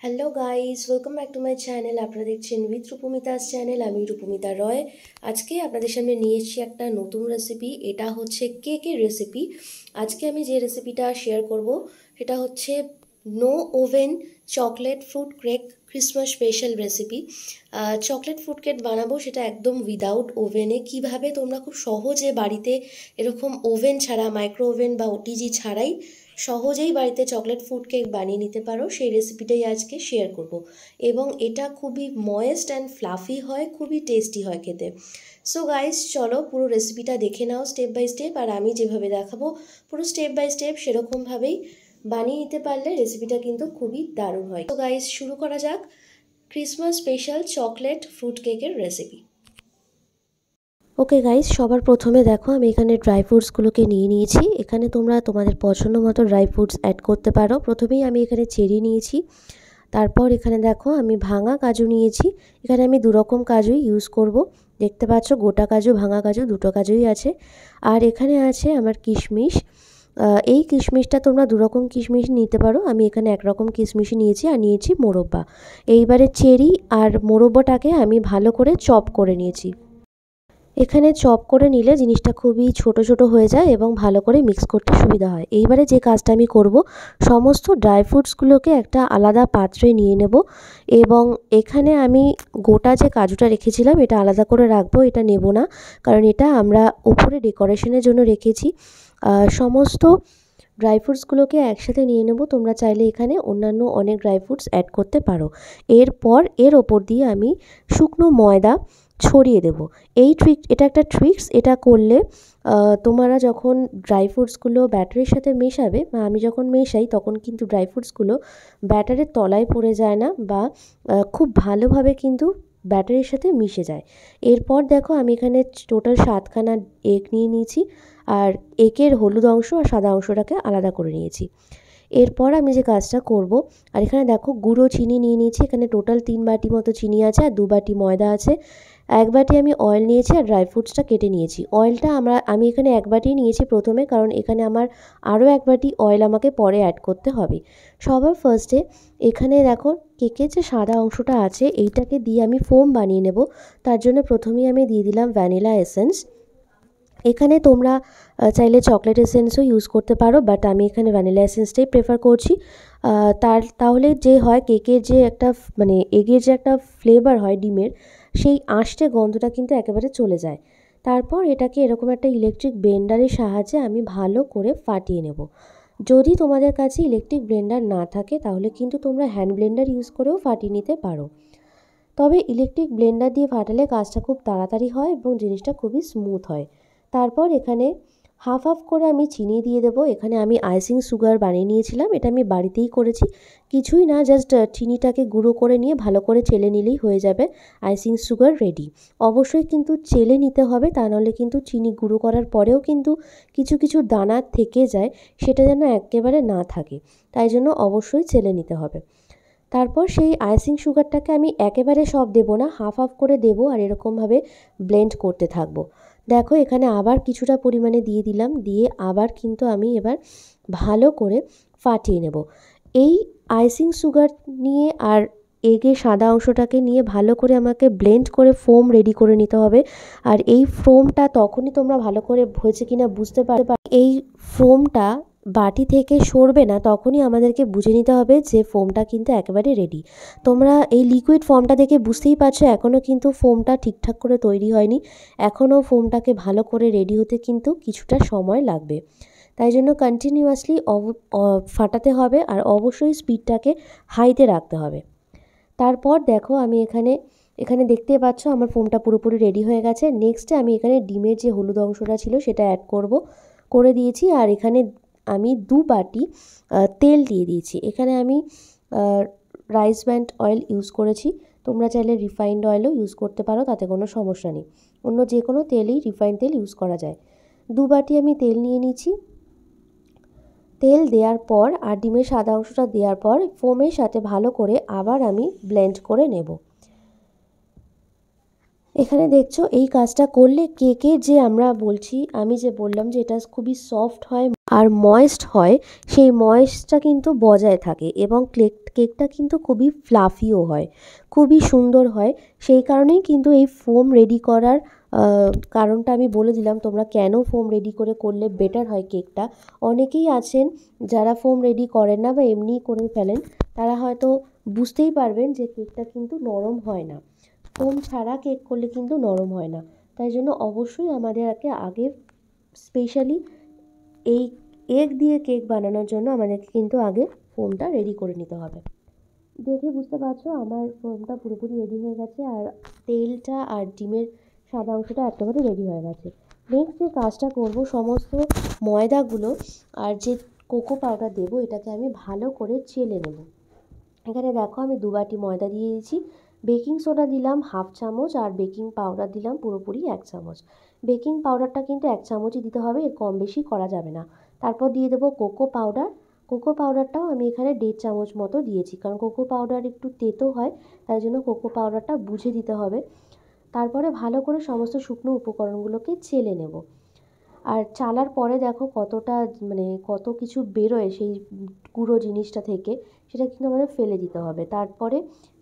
Hello guys, welcome back to my channel. আপনারা দেখছেন with রূপমিতাস channel. আমি রূপমিতা রয়। আজকে আপনাদের সামনে নিয়ে এসেছি একটা নতুন রেসিপি। এটা হচ্ছে কেকের রেসিপি। আজকে আমি যে রেসিপিটা শেয়ার করব সেটা হচ্ছে no oven chocolate fruit cake Christmas special recipe. Chocolate fruit cake বানাবো, সেটা একদম উইদাউট ওভেনে। কিভাবে তোমরা খুব সহজে বাড়িতে এরকম ওভেন ছাড়া, মাইক্রো ওভেন বা ওটিজি ছাড়াই সহজেই বাড়িতে চকলেট ফ্রুট কেক বানিয়ে নিতে পারো, সেই রেসিপিটাই আজকে শেয়ার করব। এবং এটা খুবই ময়েস্ট অ্যান্ড ফ্লাফি হয়, খুবই টেস্টি হয় খেতে। সো গাইস, চলো পুরো রেসিপিটা দেখে নাও স্টেপ বাই স্টেপ। আর আমি যেভাবে দেখাবো পুরো স্টেপ বাই স্টেপ সেরকমভাবেই বানিয়ে নিতে পারলে রেসিপিটা কিন্তু খুবই দারুণ হয়। তো গাইস, শুরু করা যাক ক্রিসমাস স্পেশাল চকলেট ফ্রুট কেকের রেসিপি। ওকে গাইস, সবার প্রথমে দেখো আমি এখানে ড্রাই ফ্রুটসগুলোকে নিয়ে নিয়েছি। এখানে তোমরা তোমাদের পছন্দ মতো ড্রাই ফ্রুটস অ্যাড করতে পারো। প্রথমেই আমি এখানে চেরি নিয়েছি, তারপর এখানে দেখো আমি ভাঙা কাজু নিয়েছি। এখানে আমি দুরকম কাজুই ইউজ করব। দেখতে পাচ্ছ গোটা কাজু, ভাঙা কাজু দুটো কাজুই আছে। আর এখানে আছে আমার কিশমিশ। এই কিশমিশটা তোমরা দুরকম কিশমিশ নিতে পারো, আমি এখানে একরকম কিশমিশই নিয়েছি। আর নিয়েছি মোরব্বা। এইবারে চেরি আর মোরব্বাটাকে আমি ভালো করে চপ করে নিয়েছি। এখানে চপ করে নিলে জিনিসটা খুবই ছোট ছোট হয়ে যায় এবং ভালো করে মিক্স করতে সুবিধা হয়। এইবারে যে কাজটা আমি করব, সমস্ত ড্রাই ফ্রুটসগুলোকে একটা আলাদা পাত্রে নিয়ে নেব এবং এখানে আমি গোটা যে কাজুটা রেখেছিলাম এটা আলাদা করে রাখবো, এটা নেব না, কারণ এটা আমরা উপরে ডেকোরেশনের জন্য রেখেছি। সমস্ত ড্রাই ফ্রুটসগুলোকে একসাথে নিয়ে নেব। তোমরা চাইলে এখানে অন্যান্য অনেক ড্রাই ফ্রুটস অ্যাড করতে পারো। এরপর এর ওপর দিয়ে আমি শুকনো ময়দা ছড়িয়ে দেব। এটা একটা ট্রিক্স। এটা করলে তোমরা যখন ড্রাই ফ্রুটসগুলো ব্যাটারের সাথে মেশাবে, বা আমি যখন মেশাই তখন কিন্তু ড্রাই ফ্রুটসগুলো ব্যাটারের তলায় পড়ে যায় না, বা খুব ভালোভাবে কিন্তু ব্যাটারের সাথে মিশে যায়। এরপর দেখো আমি এখানে টোটাল 7খানা এগ নিয়ে নিয়েছি, আর এগের হলুদ অংশ আর সাদা অংশটাকে আলাদা করে নিয়েছি। এরপর আমি যে কাজটা করব, আর এখানে দেখো গুঁড়ো চিনি নিয়ে নিয়েছি। এখানে টোটাল 3 বাটি মতো চিনি আছে আর 2 বাটি ময়দা আছে। 1 বাটি আমি অয়েল নিয়েছি আর ড্রাই ফ্রুটসটা কেটে নিয়েছি। অয়েলটা আমি এখানে 1 বাটি নিয়েছি প্রথমে, কারণ এখানে আমার আরও 1 বাটি অয়েল আমাকে পরে অ্যাড করতে হবে। সবার ফার্স্টে এখানে দেখো কেকের যে সাদা অংশটা আছে এইটাকে দিয়ে আমি ফোম বানিয়ে নেব। তার জন্য প্রথমেই আমি দিয়ে দিলাম ভ্যানিলা এসেন্স। এখানে তোমরা চাইলে চকলেট এসেন্সও ইউজ করতে পারো, বাট আমি এখানে ভ্যানিলা এসেন্সটাই প্রেফার করছি। তাহলে যে হয় কেকের যে একটা মানে এগের যে একটা ফ্লেভার হয় ডিমের, সেই আঁশটে গন্ধটা কিন্তু একেবারে চলে যায়। তারপর এটাকে এরকম একটা ইলেকট্রিক ব্লেন্ডারের সাহায্যে আমি ভালো করে ফাটিয়ে নেব। যদি তোমাদের কাছে ইলেকট্রিক ব্লেন্ডার না থাকে তাহলে কিন্তু তোমরা হ্যান্ড ব্লেন্ডার ইউজ করেও ফাটিয়ে নিতে পারো। তবে ইলেকট্রিক ব্লেন্ডার দিয়ে ফাটালে কাজটা খুব তাড়াতাড়ি হয় এবং জিনিসটা খুবই স্মুথ হয়। তারপর এখানে হাফ হাফ করে আমি চিনি দিয়ে দেবো। এখানে আমি আইসিং সুগার বানিয়ে নিয়েছিলাম, এটা আমি বাড়িতেই করেছি। কিছুই না, জাস্ট চিনিটাকে গুঁড়ো করে নিয়ে ভালো করে চেলে নিলেই হয়ে যাবে আইসিং সুগার রেডি। অবশ্যই কিন্তু চেলে নিতে হবে, তা নাহলে কিন্তু চিনি গুঁড়ো করার পরেও কিন্তু কিছু কিছু দানা থেকে যায়, সেটা যেন একেবারে না থাকে, তাই জন্য অবশ্যই চেলে নিতে হবে। তারপর সেই আইসিং সুগারটাকে আমি একেবারে সব দেবো না, হাফ হাফ করে দেবো আর এরকমভাবে ব্লেন্ড করতে থাকবো। দেখো এখানে আবার কিছুটা পরিমাণে দিয়ে দিলাম, দিয়ে আবার কিন্তু আমি এবার ভালো করে ফাটিয়ে নেব। এই আইসিং সুগার নিয়ে আর এগের সাদা অংশটাকে নিয়ে ভালো করে আমাকে ব্লেন্ড করে ফোম রেডি করে নিতে হবে। আর এই ফোমটা তখনই তোমরা ভালো করে হয়েছে কিনা বুঝতে পারবে। এই ফোমটা বাটি থেকে সরবে না, তখনই আমাদেরকে বুঝে নিতে হবে যে ফোমটা কিন্তু একেবারে রেডি। তোমরা এই লিকুইড ফর্মটা দেখে বুঝতেই পারছো এখনও কিন্তু ফোমটা ঠিকঠাক করে তৈরি হয়নি। এখনও ফোমটাকে ভালো করে রেডি হতে কিন্তু কিছুটা সময় লাগবে। তাই জন্য কন্টিনিউয়াসলি ফাটাতে হবে, আর অবশ্যই স্পিডটাকে হাইতে রাখতে হবে। তারপর দেখো আমি এখানে দেখতেই পাচ্ছ আমার ফোমটা পুরোপুরি রেডি হয়ে গেছে। নেক্সটে আমি এখানে ডিমের যে হলুদ অংশটা ছিল সেটা অ্যাড করে দিয়েছি। আর এখানে আমি 2 বাটি তেল দিয়ে দিয়েছি। এখানে আমি রাইস ব্র্যান্ড অয়েল ইউজ করেছি। তোমরা চাইলে রিফাইন্ড অয়েলও ইউজ করতে পারো, তাতে কোনো সমস্যা নেই। অন্য যে কোনো তেলই, রিফাইন্ড তেল ইউজ করা যায়। 2 বাটি আমি তেল নিয়ে নিয়েছি। তেল দেওয়ার পর আর ডিমের সাদা অংশটা দেওয়ার পর ফোমের সাথে ভালো করে আবার আমি ব্লেন্ড করে নেব। এখানে দেখছো এই কাজটা করলে কেকের যে আমরা বলছি, আমি যে বললাম যে এটা খুবই সফট হয় আর ময়েস্ট হয়, সেই ময়েস্টটা কিন্তু বজায় থাকে এবং কেকটা কিন্তু খুবই ফ্লাফিও হয়, খুবই সুন্দর হয়। সেই কারণেই কিন্তু এই ফোম রেডি করার কারণটা আমি বলে দিলাম, তোমরা কেন ফোম রেডি করে করলে বেটার হয় কেকটা। অনেকেই আছেন যারা ফোম রেডি করেন না বা এমনিই করে ফেলেন, তারা হয়তো বুঝতেই পারবেন যে কেকটা কিন্তু নরম হয় না। ফোম ছাড়া কেক করলে কিন্তু নরম হয় না। তাই জন্য অবশ্যই আমাদেরকে আগে স্পেশালি এই এগ দিয়ে কেক বানানোর জন্য আমাদেরকে কিন্তু আগে ফোমটা রেডি করে নিতে হবে। দেখে বুঝতে পারছো আমার ফোমটা পুরোপুরি রেডি হয়ে গেছে আর তেলটা আর ডিমের সাদা অংশটা একেবারে রেডি হয়ে গেছে। নেক্সট যে কাজটা করব, সমস্ত ময়দাগুলো আর যে কোকো পাউডার দেবো এটাকে আমি ভালো করে চেলে নেব। এখানে দেখো আমি 2 বাটি ময়দা দিয়ে দিয়েছি, বেকিং সোডা দিলাম 1/2 চামচ আর বেকিং পাউডার দিলাম পুরোপুরি 1 চামচ। বেকিং পাউডারটা কিন্তু 1 চামচই দিতে হবে, এর কম বেশি করা যাবে না। তারপর দিয়ে দেবো কোকো পাউডার। কোকো পাউডারটাও আমি এখানে 1.5 চামচ মতো দিয়েছি, কারণ কোকো পাউডার একটু তেতো হয়, তাই জন্য কোকো পাউডারটা বুঝে দিতে হবে। তারপরে ভালো করে সমস্ত শুকনো উপকরণগুলোকে চেলে নেব। আর চালার পরে দেখো কতটা মানে কত কিছু বেরোয় সেই গুঁড়ো জিনিসটা থেকে, সেটা কিন্তু আমাদের ফেলে দিতে হবে। তারপরে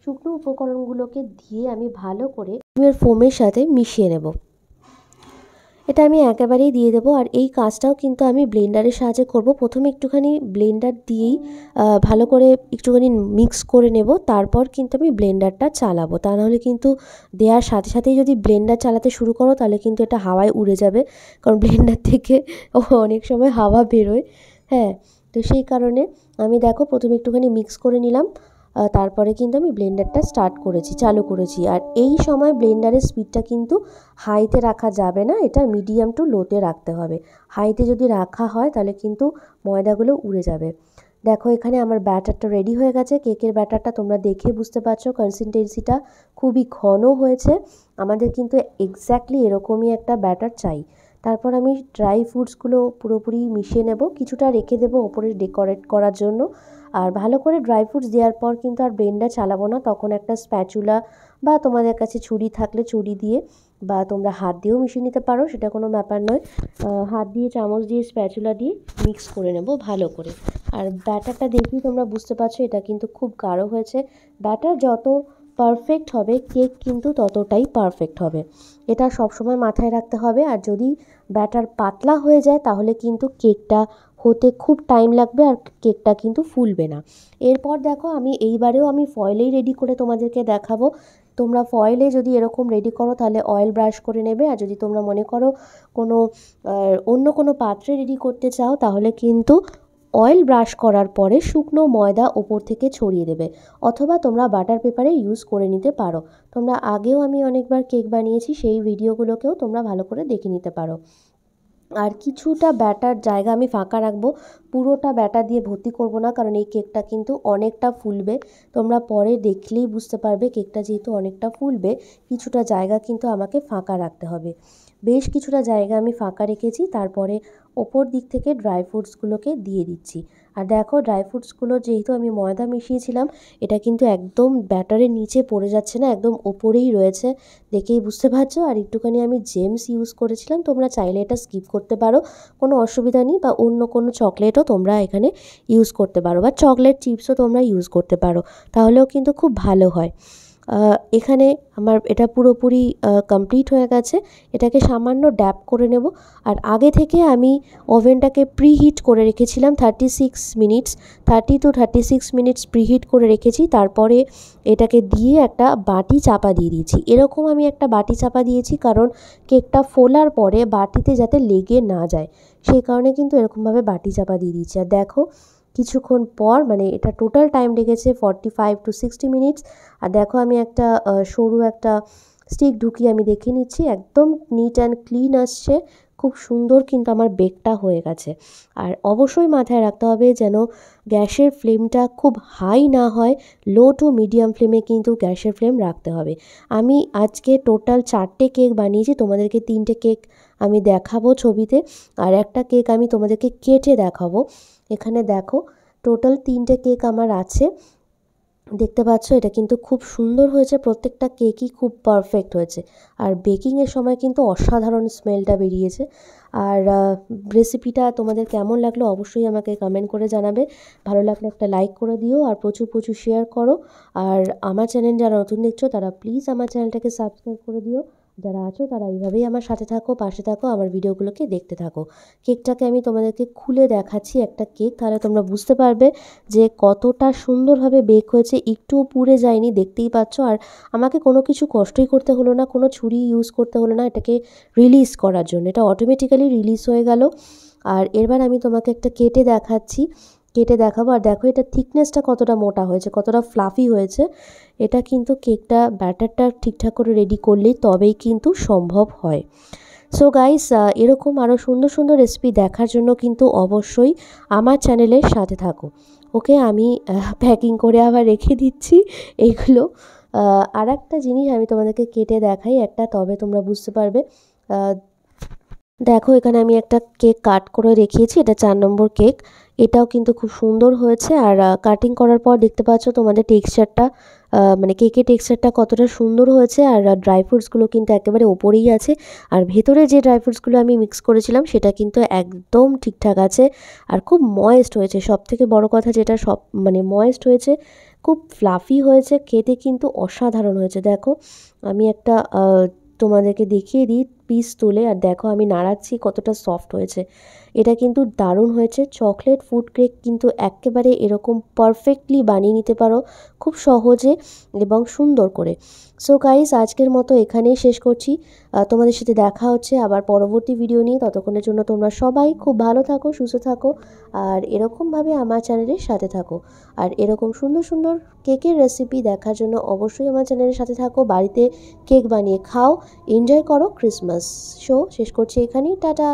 শুকনো উপকরণগুলোকে দিয়ে আমি ভালো করে ডিমের ফোমের সাথে মিশিয়ে নেব। এটা আমি একেবারেই দিয়ে দেবো। আর এই কাজটাও কিন্তু আমি ব্লেন্ডারের সাহায্যে করব। প্রথমে একটুখানি ব্লেন্ডার দিয়েই ভালো করে একটুখানি মিক্স করে নেব, তারপর কিন্তু আমি ব্লেন্ডারটা চালাবো। তা নাহলে কিন্তু দেওয়ার সাথে সাথেই যদি ব্লেন্ডার চালাতে শুরু করো তাহলে কিন্তু এটা হাওয়ায় উড়ে যাবে, কারণ ব্লেন্ডার থেকে অনেক সময় হাওয়া বেরোয়। হ্যাঁ, তো সেই কারণে আমি দেখো প্রথমে একটুখানি মিক্স করে নিলাম, তারপরে কিন্তু আমি ব্লেন্ডারটা চালু করেছি। আর এই সময় ব্লেন্ডারের স্পিডটা কিন্তু হাইতে রাখা যাবে না, এটা মিডিয়াম টু লোতে রাখতে হবে। হাইতে যদি রাখা হয় তাহলে কিন্তু ময়দাগুলো উড়ে যাবে। দেখো এখানে আমার ব্যাটারটা রেডি হয়ে গেছে। কেকের ব্যাটারটা তোমরা দেখে বুঝতে পারছো কনসিস্টেন্সিটা খুবই ঘন হয়েছে। আমাদের কিন্তু এক্স্যাক্টলি এরকমই একটা ব্যাটার চাই। তারপর আমি ড্রাই ফ্রুটসগুলো পুরোপুরি মিশিয়ে নেব, কিছুটা রেখে দেবো ওপরে ডেকোরেট করার জন্য। আর ভালো করে ড্রাই ফ্রুটস দেওয়ার পর কিন্তু আর ব্লেন্ডার চালাবো না, তখন একটা স্প্যাচুলা বা তোমাদের কাছে ছুরি থাকলে ছুরি দিয়ে বা তোমরা হাত দিয়েও মিশিয়ে নিতে পারো, সেটা কোনো ব্যাপার নয়। হাত দিয়ে চামচ দিয়ে স্প্যাচুলা দিয়ে মিক্স করে নেব ভালো করে। আর ব্যাটারটা দেখেই তোমরা বুঝতে পারছো এটা কিন্তু খুব গাঢ় হয়েছে। ব্যাটার যত পারফেক্ট হবে কেক কিন্তু ততটাই পারফেক্ট হবে, এটা সবসময় মাথায় রাখতে হবে। আর যদি ব্যাটার পাতলা হয়ে যায় তাহলে কিন্তু কেকটা হতে খুব টাইম লাগবে আর কেকটা কিন্তু ফুলবে না। এরপর দেখো এইবারেও আমি ফয়েলেই রেডি করে তোমাদেরকে দেখাবো। তোমরা ফয়েলে যদি এরকম রেডি করো তাহলে অয়েল ব্রাশ করে নেবে, আর যদি তোমরা মনে করো কোনো অন্য কোনো পাত্রে রেডি করতে চাও তাহলে কিন্তু অয়েল ব্রাশ করার পরে শুকনো ময়দা ওপর থেকে ছড়িয়ে দেবে, অথবা তোমরা বাটার পেপারে ইউজ করে নিতে পারো। তোমরা আগেও আমি অনেকবার কেক বানিয়েছি, সেই ভিডিওগুলোকেও তোমরা ভালো করে দেখে নিতে পারো। আর কিছুটা ব্যাটার জায়গা আমি ফাঁকা রাখবো, পুরোটা ব্যাটার দিয়ে ভর্তি করব না, কারণ এই কেকটা কিন্তু অনেকটা ফুলবে। তোমরা পরে দেখলেই বুঝতে পারবে কেকটা যেহেতু অনেকটা ফুলবে, কিছুটা জায়গা কিন্তু আমাকে ফাঁকা রাখতে হবে। বেশ কিছুটা জায়গা আমি ফাঁকা রেখেছি, তারপরে ওপর দিক থেকে ড্রাই ফ্রুটসগুলোকে দিয়ে দিচ্ছি। আর দেখো ড্রাই ফ্রুটসগুলো যেহেতু আমি ময়দা মিশিয়েছিলাম, এটা কিন্তু একদম ব্যাটারের নিচে পড়ে যাচ্ছে না, একদম ওপরেই রয়েছে, দেখেই বুঝতে পারছো। আর একটুখানি আমি জেমস ইউজ করেছিলাম, তোমরা চাইলে এটা স্কিপ করতে পারো, কোনো অসুবিধা নেই। বা অন্য কোনো চকলেটও তোমরা এখানে ইউজ করতে পারো, বা চকলেট চিপসও তোমরা ইউজ করতে পারো, তাহলেও কিন্তু খুব ভালো হয়। এখানে আমার এটা পুরোপুরি কমপ্লিট হয়ে গেছে। এটাকে সামান্য ড্যাপ করে নেব। আর আগে থেকে আমি ওভেনটাকে প্রিহিট করে রেখেছিলাম 30 to 36 মিনিটস প্রিহিট করে রেখেছি। তারপরে এটাকে দিয়ে একটা বাটি চাপা দিয়ে দিয়েছি। এরকম আমি একটা বাটি চাপা দিয়েছি কারণ কেকটা ফোলার পরে বাটিতে যাতে লেগে না যায়, সেই কারণে কিন্তু এরকমভাবে বাটি চাপা দিয়ে দিয়েছি। আর দেখো কিছুক্ষণ পর, মানে এটা টোটাল টাইম লেগেছে 45 to 60 মিনিটস। আর দেখো আমি একটা সরু একটা স্টিক ঢুকিয়ে আমি দেখে নিচ্ছি, একদম নিট অ্যান্ড ক্লিন আসছে, খুব সুন্দর কিন্তু আমার বেকটা হয়ে গেছে। আর অবশ্যই মাথায় রাখতে হবে যেন গ্যাসের ফ্লেমটা খুব হাই না হয়, লো টু মিডিয়াম ফ্লেমে কিন্তু গ্যাসের ফ্লেম রাখতে হবে। আমি আজকে টোটাল 4টে কেক বানিয়েছি, তোমাদেরকে 3টে কেক আমি দেখাবো ছবিতে, আর একটা কেক আমি তোমাদেরকে কেটে দেখাবো। এখানে দেখো টোটাল 3টে কেক আমার আছে। দেখতে পাচ্ছ এটা কিন্তু খুব সুন্দর হয়েছে, প্রত্যেকটা কেকই খুব পারফেক্ট হয়েছে। আর বেকিংয়ের সময় কিন্তু অসাধারণ স্মেলটা বেরিয়েছে। আর রেসিপিটা তোমাদের কেমন লাগলো অবশ্যই আমাকে কমেন্ট করে জানাবে। ভালো লাগলে একটা লাইক করে দিও আর প্রচুর প্রচুর শেয়ার করো। আর আমার চ্যানেল যারা নতুন দেখছো তারা প্লিজ আমার চ্যানেলটাকে সাবস্ক্রাইব করে দিও। যারা আছো তারা এইভাবেই আমার সাথে থাকো, পাশে থাকো, আমার ভিডিওগুলোকে দেখতে থাকো। কেকটাকে আমি তোমাদেরকে খুলে দেখাচ্ছি একটা কেক, তাহলে তোমরা বুঝতে পারবে যে কতটা সুন্দরভাবে বেক হয়েছে, একটুও পুড়ে যায়নি, দেখতেই পাচ্ছ। আর আমাকে কোনো কিছু কষ্টই করতে হলো না, কোনো ছুরি ইউজ করতে হলো না এটাকে রিলিজ করার জন্য, এটা অটোমেটিক্যালি রিলিজ হয়ে গেল। আর এবার আমি তোমাকে একটা কেটে দেখাচ্ছি, কেটে দেখাবো। আর দেখো এটা থিকনেসটা কতটা মোটা হয়েছে, কতটা ফ্লাফি হয়েছে। এটা কিন্তু কেকটা ব্যাটারটা ঠিকঠাক করে রেডি করলেই তবেই কিন্তু সম্ভব হয়। সো গাইস, এরকম আরও সুন্দর সুন্দর রেসিপি দেখার জন্য কিন্তু অবশ্যই আমার চ্যানেলের সাথে থাকো। ওকে, আমি প্যাকিং করে আবার রেখে দিচ্ছি এইগুলো। আর একটা জিনিস আমি তোমাদেরকে কেটে দেখাই একটা, তবে তোমরা বুঝতে পারবে। দেখো এখানে আমি একটা কেক কাট করে রেখেছি, এটা 4 নম্বর কেক। এটাও কিন্তু খুব সুন্দর হয়েছে। আর কাটিং করার পর দেখতে পাচ্ছ তোমাদের টেক্সচারটা, মানে কেকের টেক্সচারটা কতটা সুন্দর হয়েছে। আর ড্রাই ফ্রুটসগুলো কিন্তু একেবারে ওপরেই আছে। আর ভেতরে যে ড্রাই ফ্রুটসগুলো আমি মিক্স করেছিলাম সেটা কিন্তু একদম ঠিকঠাক আছে। আর খুব ময়েস্ট হয়েছে, সব থেকে বড় কথা যেটা, সব মানে ময়েস্ট হয়েছে, খুব ফ্লাফি হয়েছে, খেতে কিন্তু অসাধারণ হয়েছে। দেখো আমি একটা তোমাদেরকে দেখিয়ে দিই পিস তুলে। আর দেখো আমি নাড়াচ্ছি, কতটা সফট হয়েছে। এটা কিন্তু দারুণ হয়েছে। চকলেট ফুড কেক কিন্তু একেবারে এরকম পারফেক্টলি বানিয়ে নিতে পারো খুব সহজে এবং সুন্দর করে। সো গাইস, আজকের মতো এখানেই শেষ করছি। তোমাদের সাথে দেখা হচ্ছে আবার পরবর্তী ভিডিও নিয়ে। ততক্ষণের জন্য তোমরা সবাই খুব ভালো থাকো, সুস্থ থাকো, আর এরকমভাবে আমার চ্যানেলের সাথে থাকো। আর এরকম সুন্দর সুন্দর কেকের রেসিপি দেখার জন্য অবশ্যই আমার চ্যানেলের সাথে থাকো। বাড়িতে কেক বানিয়ে খাও, এনজয় করো ক্রিসমাস। শো শেষ করছি এখানেই, টাটা।